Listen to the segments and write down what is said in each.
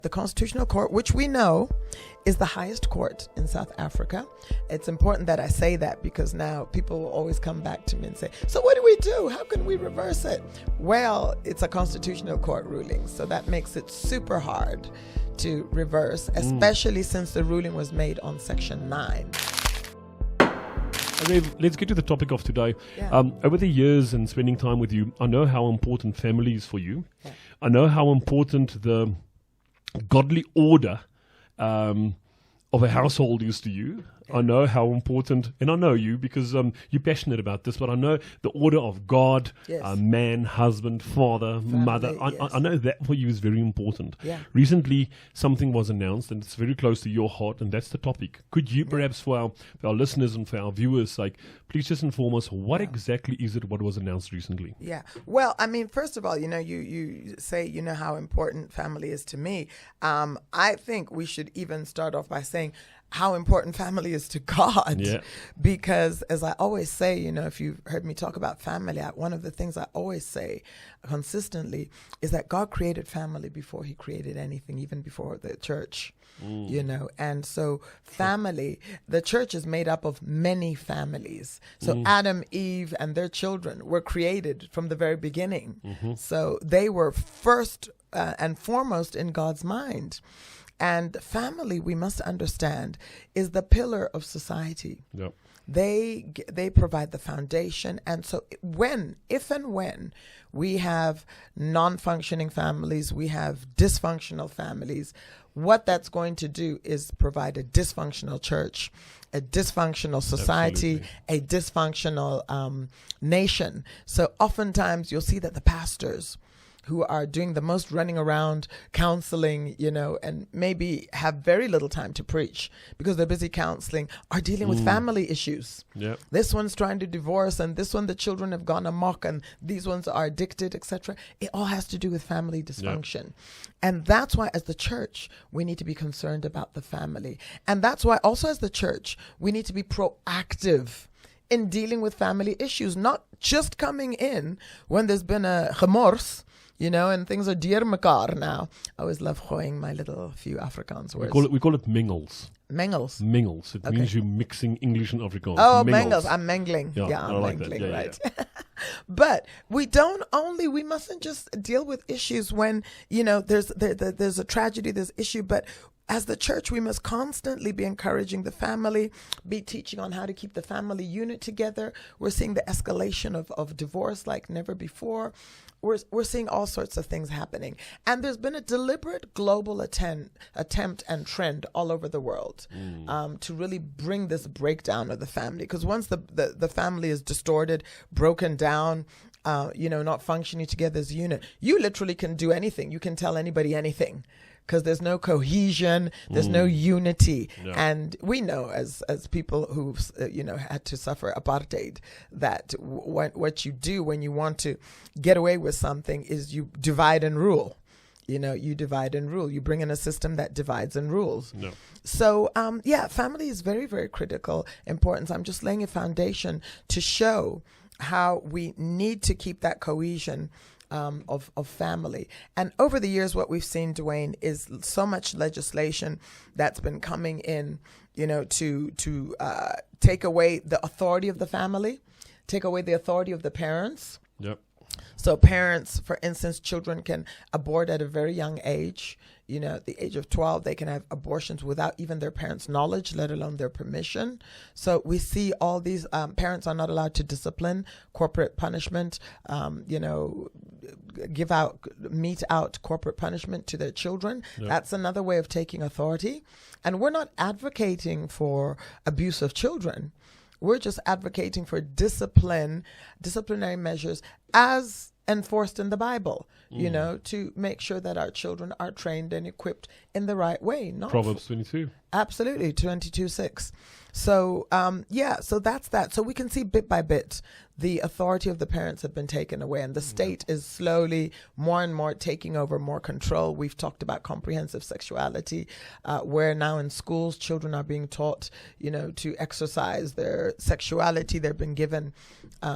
The Constitutional Court, which we know is the highest court in South Africa. It's important that I say that because now people will always come back to me and say, so what do we do? How can we reverse it? Well, it's a Constitutional Court ruling, so that makes it super hard to reverse, especially since the ruling was made on Section 9. Okay, let's get to the topic of today. Yeah. Over the years and spending time with you, I know how important family is for you. Yeah. I know how important the godly order of a household is to you. I know how important, and I know you because you're passionate about this, but I know the order of God, Yes. man, husband, father, mother. Yes. I know that for you is very important. Yeah. Recently, something was announced, and it's very close to your heart, and that's the topic. Could you perhaps, for our listeners and for our viewers, please just inform us what exactly is it, what was announced recently? Yeah. Well, I mean, first of all, you say, how important family is to me. I think we should even start off by saying how important family is to God. Yeah. Because as I always say, if you've heard me talk about family, one of the things I always say consistently is that God created family before he created anything, even before the church. And so family, the church is made up of many families. So Adam, Eve, and their children were created from the very beginning. So they were first and foremost in God's mind. And family, we must understand, is the pillar of society. Yep. They provide the foundation. And so if and when we have non-functioning families, we have dysfunctional families, what that's going to do is provide a dysfunctional church, a dysfunctional society, a dysfunctional nation. So oftentimes you'll see that the pastors who are doing the most running around counseling, and maybe have very little time to preach because they're busy counseling, are dealing with family issues. Yep. This one's trying to divorce, and this one, the children have gone amok, and these ones are addicted, etc. It all has to do with family dysfunction. Yep. And that's why as the church, we need to be concerned about the family. And that's why also as the church, we need to be proactive in dealing with family issues, not just coming in when there's been a gemors, and things are dear mekaar now. I always love gooiing my little few Afrikaans words. We call it mingles. Mengels. Mingles. It means you're mixing English and Afrikaans. Oh, mengels. I'm mangling. Yeah, I'm like mangling, that. right? Yeah. But we mustn't just deal with issues when, there's a tragedy, there's issue, but as the church, we must constantly be encouraging the family, be teaching on how to keep the family unit together. We're seeing the escalation of divorce like never before. We're seeing all sorts of things happening. And there's been a deliberate global attempt and trend all over the world to really bring this breakdown of the family. Because once the family is distorted, broken down, not functioning together as a unit, you literally can do anything. You can tell anybody anything. Because there's no cohesion, there's no unity. Yeah. And we know as people who've, had to suffer apartheid, that what you do when you want to get away with something is you divide and rule. You divide and rule. You bring in a system that divides and rules. No. So, family is very, very critical importance. I'm just laying a foundation to show how we need to keep that cohesion of family. And over the years, what we've seen, Dwayne, is so much legislation that's been coming in, to take away the authority of the family, take away the authority of the parents. Yep. So parents, for instance, children can abort at a very young age. At the age of 12, they can have abortions without even their parents' knowledge, let alone their permission. So we see all these parents are not allowed to discipline, corporate punishment, mete out corporate punishment to their children. Yep. That's another way of taking authority. And we're not advocating for abuse of children. We're just advocating for disciplinary measures as enforced in the Bible, to make sure that our children are trained and equipped in the right way. Proverbs 22. Absolutely, 22:6. So, so that's that. So we can see bit by bit the authority of the parents have been taken away, and the state is slowly more and more taking over more control. We've talked about comprehensive sexuality, where now in schools children are being taught, to exercise their sexuality. They've been given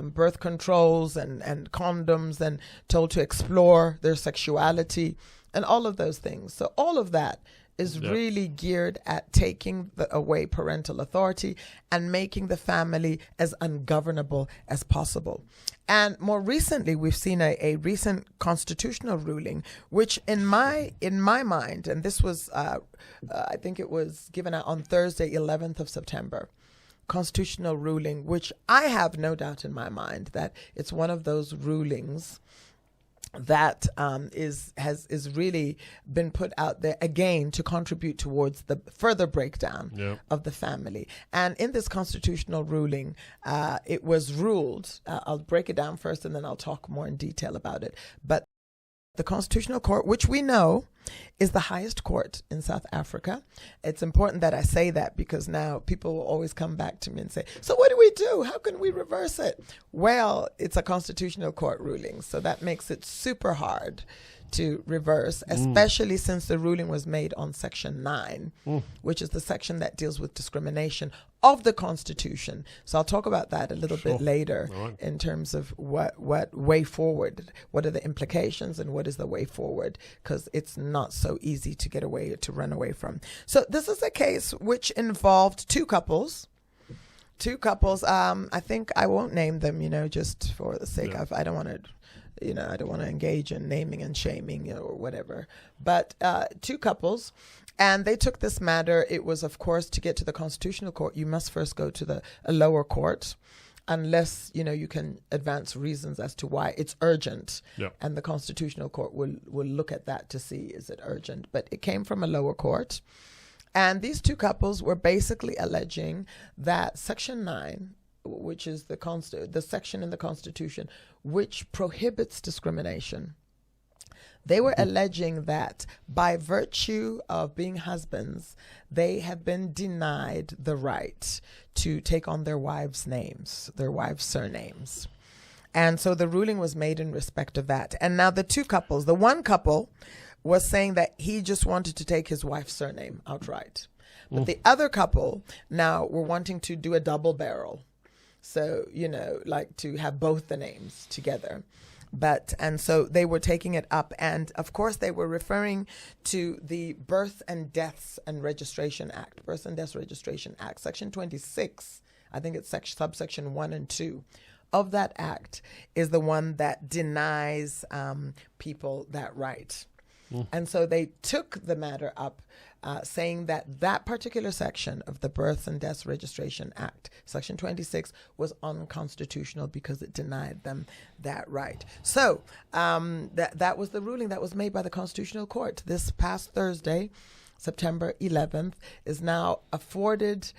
birth controls and condoms and told to explore their sexuality. and all of those things. So all of that is really geared at taking away parental authority and making the family as ungovernable as possible. And more recently, we've seen a recent constitutional ruling, which in my mind, and this was, I think it was given out on Thursday, 11th of September, constitutional ruling, which I have no doubt in my mind that it's one of those rulings that has really been put out there again to contribute towards the further breakdown of the family. And in this constitutional ruling, it was ruled, I'll break it down first and then I'll talk more in detail about it. But the Constitutional Court, which we know is the highest court in South Africa. It's important that I say that because now people will always come back to me and say, so what do we do? How can we reverse it? Well, it's a Constitutional Court ruling, so that makes it super hard to reverse, especially since the ruling was made on Section 9, which is the section that deals with discrimination of the Constitution. So I'll talk about that a little bit later in terms of what way forward, what are the implications and what is the way forward, because it's not so easy to get away, to run away from. So this is a case which involved two couples. I think I won't name them, just for the sake of, I don't want to engage in naming and shaming or whatever. But two couples, and they took this matter. It was, of course, to get to the Constitutional Court, you must first go to a lower court, unless, you can advance reasons as to why it's urgent. And the Constitutional Court will look at that to see, is it urgent? But it came from a lower court. And these two couples were basically alleging that Section 9, which is the section in the Constitution which prohibits discrimination. They were alleging that by virtue of being husbands, they have been denied the right to take on their wives' names, their wives' surnames. And so the ruling was made in respect of that. And now the two couples, the one couple was saying that he just wanted to take his wife's surname outright. But the other couple now were wanting to do a double barrel. So, like to have both the names together. And so they were taking it up. And of course, they were referring to the Birth and Deaths and Registration Act, Birth and Deaths Registration Act, Section 26. I think it's subsection 1 and 2 of that act is the one that denies people that right. And so they took the matter up, saying that particular section of the Birth and Deaths Registration Act, Section 26, was unconstitutional because it denied them that right. So that was the ruling that was made by the Constitutional Court this past Thursday. September 11th, is now afforded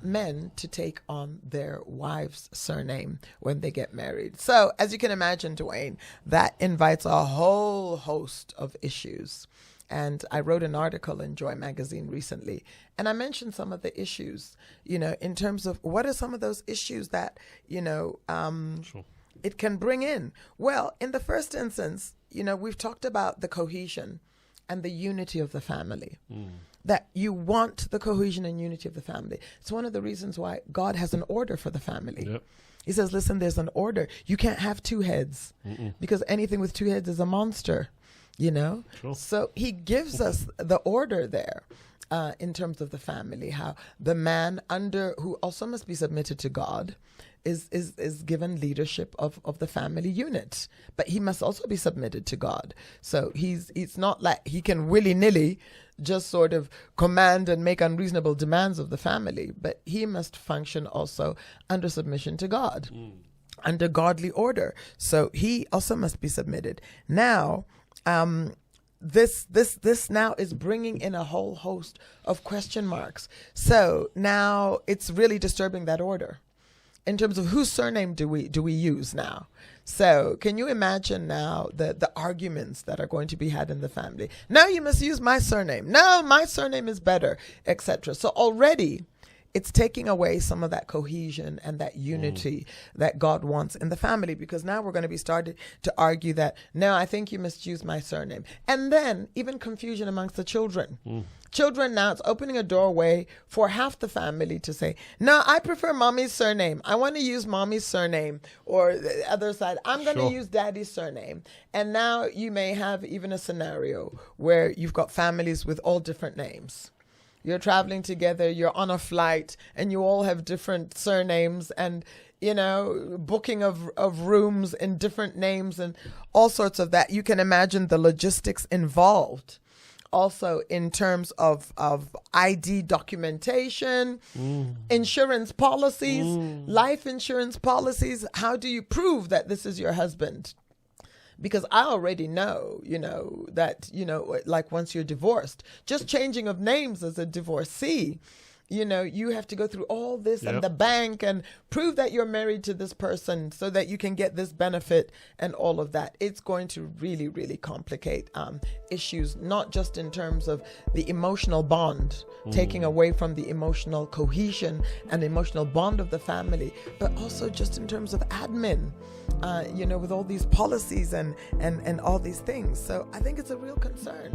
men to take on their wife's surname when they get married. So, as you can imagine, Dwayne, that invites a whole host of issues. And I wrote an article in Joy magazine recently, and I mentioned some of the issues, in terms of what are some of those issues that, it can bring in. Well, in the first instance, we've talked about the cohesion and the unity of the family, that you want the cohesion and unity of the family. It's one of the reasons why God has an order for the family. He says, listen, there's an order. You can't have two heads because anything with two heads is a monster, So he gives us the order there in terms of the family, how the man who also must be submitted to God is given leadership of the family unit, but he must also be submitted to God. So it's not like he can willy-nilly just sort of command and make unreasonable demands of the family, but he must function also under submission to God, under godly order. So he also must be submitted. Now, this now is bringing in a whole host of question marks. So now it's really disturbing that order. In terms of whose surname do we use now? So can you imagine now the arguments that are going to be had in the family? No, you must use my surname. No, my surname is better, etc. So already it's taking away some of that cohesion and that unity that God wants in the family, because now we're going to be starting to argue that, no, I think you misused my surname. And then even confusion amongst the children. Children, now it's opening a doorway for half the family to say, no, I prefer mommy's surname. I want to use mommy's surname. Or the other side, I'm going to use daddy's surname. And now you may have even a scenario where you've got families with all different names. You're traveling together, you're on a flight, and you all have different surnames, and, you know, booking of rooms in different names and all sorts of that. You can imagine the logistics involved. Also in terms of ID documentation, insurance policies, life insurance policies. How do you prove that this is your husband? Because I already know, that, like once you're divorced, just changing of names as a divorcee, you have to go through all this and the bank and prove that you're married to this person so that you can get this benefit and all of that. It's going to really, really complicate issues, not just in terms of the emotional bond, taking away from the emotional cohesion and emotional bond of the family, but also just in terms of admin, with all these policies and all these things. So I think it's a real concern.